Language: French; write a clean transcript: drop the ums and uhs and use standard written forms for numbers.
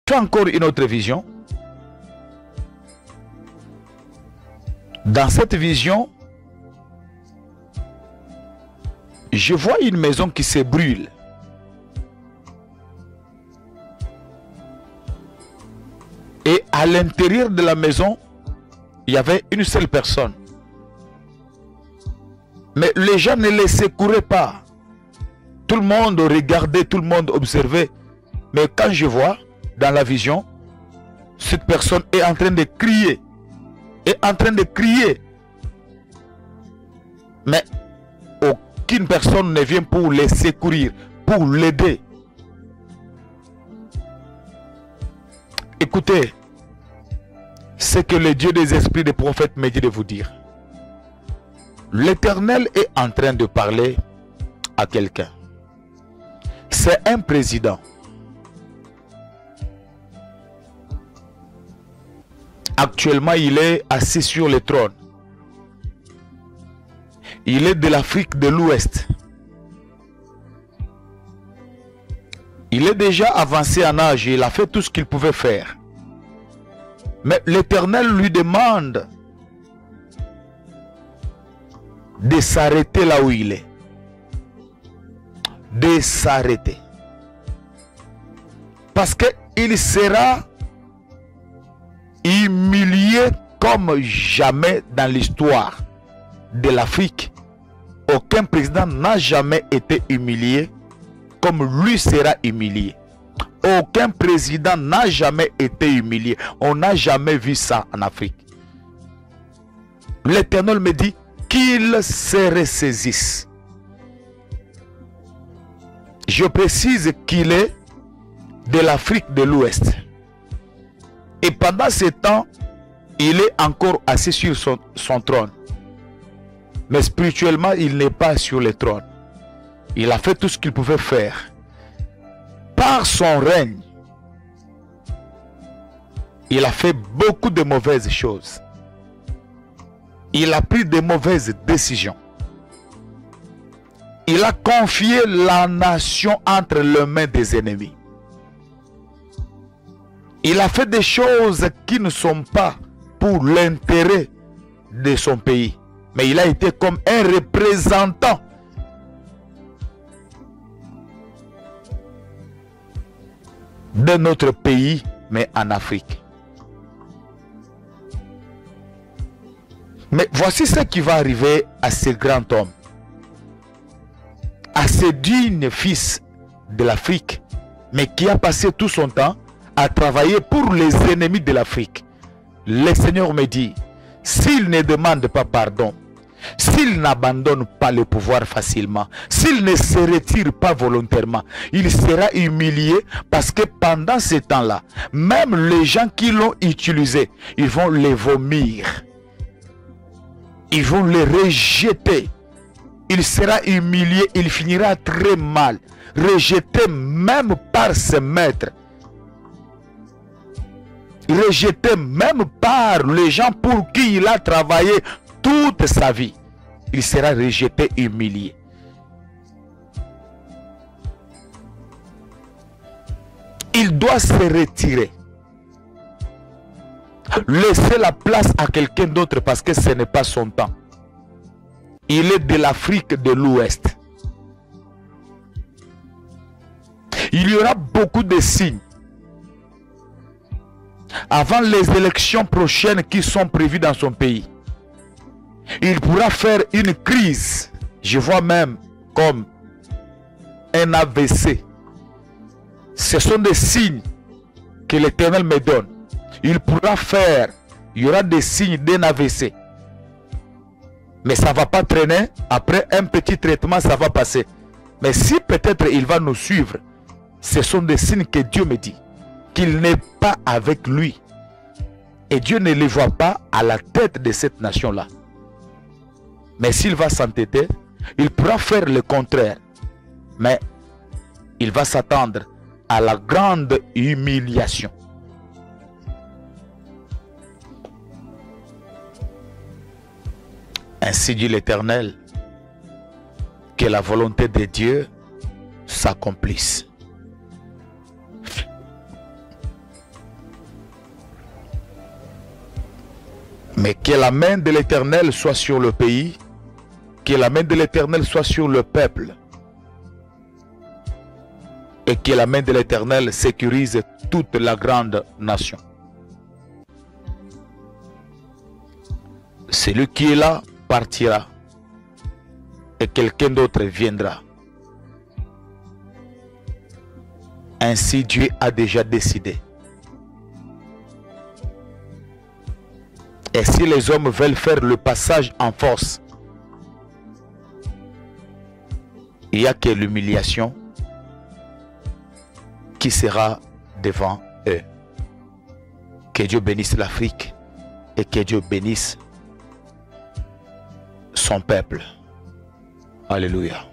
Tu as encore une autre vision. Dans cette vision, je vois une maison qui se brûle. Et à l'intérieur de la maison, il y avait une seule personne. Mais les gens ne les secouraient pas. Tout le monde regardait, tout le monde observait. Mais quand je vois dans la vision, cette personne est en train de crier. Est en train de crier. Mais aucune personne ne vient pour les secourir, pour l'aider. Écoutez, ce que le Dieu des esprits des prophètes me dit de vous dire. L'Éternel est en train de parler à quelqu'un. C'est un président. Actuellement, il est assis sur le trône. Il est de l'Afrique de l'Ouest. Il est déjà avancé en âge et il a fait tout ce qu'il pouvait faire. Mais l'Éternel lui demande de s'arrêter là où il est. De s'arrêter. Parce qu'il sera humilié comme jamais dans l'histoire de l'Afrique. Aucun président n'a jamais été humilié comme lui sera humilié. Aucun président n'a jamais été humilié. On n'a jamais vu ça en Afrique. L'Éternel me dit qu'il se ressaisisse. Je précise qu'il est de l'Afrique de l'Ouest. Et pendant ce temps, il est encore assis sur son trône. Mais spirituellement, il n'est pas sur le trône. Il a fait tout ce qu'il pouvait faire. Par son règne, il a fait beaucoup de mauvaises choses. Il a pris de mauvaises décisions. Il a confié la nation entre les mains des ennemis. Il a fait des choses qui ne sont pas pour l'intérêt de son pays. Mais il a été comme un représentant de notre pays, mais en Afrique. Mais voici ce qui va arriver à ce grand homme, à ce digne fils de l'Afrique, mais qui a passé tout son temps à travailler pour les ennemis de l'Afrique. Le Seigneur me dit, s'il ne demande pas pardon, s'il n'abandonne pas le pouvoir facilement, s'il ne se retire pas volontairement, il sera humilié parce que pendant ce temps-là, même les gens qui l'ont utilisé, ils vont les vomir. Ils vont les rejeter. Il sera humilié, il finira très mal, rejeté même par ses maîtres. Rejeté même par les gens pour qui il a travaillé toute sa vie. Il sera rejeté, humilié. Il doit se retirer. Laisser la place à quelqu'un d'autre parce que ce n'est pas son temps. Il est de l'Afrique de l'Ouest. Il y aura beaucoup de signes. Avant les élections prochaines qui sont prévues dans son pays, il pourra faire une crise. Je vois même comme un AVC. Ce sont des signes que l'Éternel me donne. Il pourra faire, il y aura des signes d'un AVC. Mais ça ne va pas traîner. Après un petit traitement, ça va passer. Mais si peut-être il va nous suivre, ce sont des signes que Dieu me dit. Qu'il n'est pas avec lui. Et Dieu ne les voit pas à la tête de cette nation-là. Mais s'il va s'entêter, il pourra faire le contraire. Mais il va s'attendre à la grande humiliation. Ainsi dit l'Éternel, que la volonté de Dieu s'accomplisse. Mais que la main de l'Éternel soit sur le pays, que la main de l'Éternel soit sur le peuple, et que la main de l'Éternel sécurise toute la grande nation. Celui qui est là partira, et quelqu'un d'autre viendra. Ainsi Dieu a déjà décidé. Et si les hommes veulent faire le passage en force, il n'y a que l'humiliation qui sera devant eux. Que Dieu bénisse l'Afrique et que Dieu bénisse son peuple. Alléluia.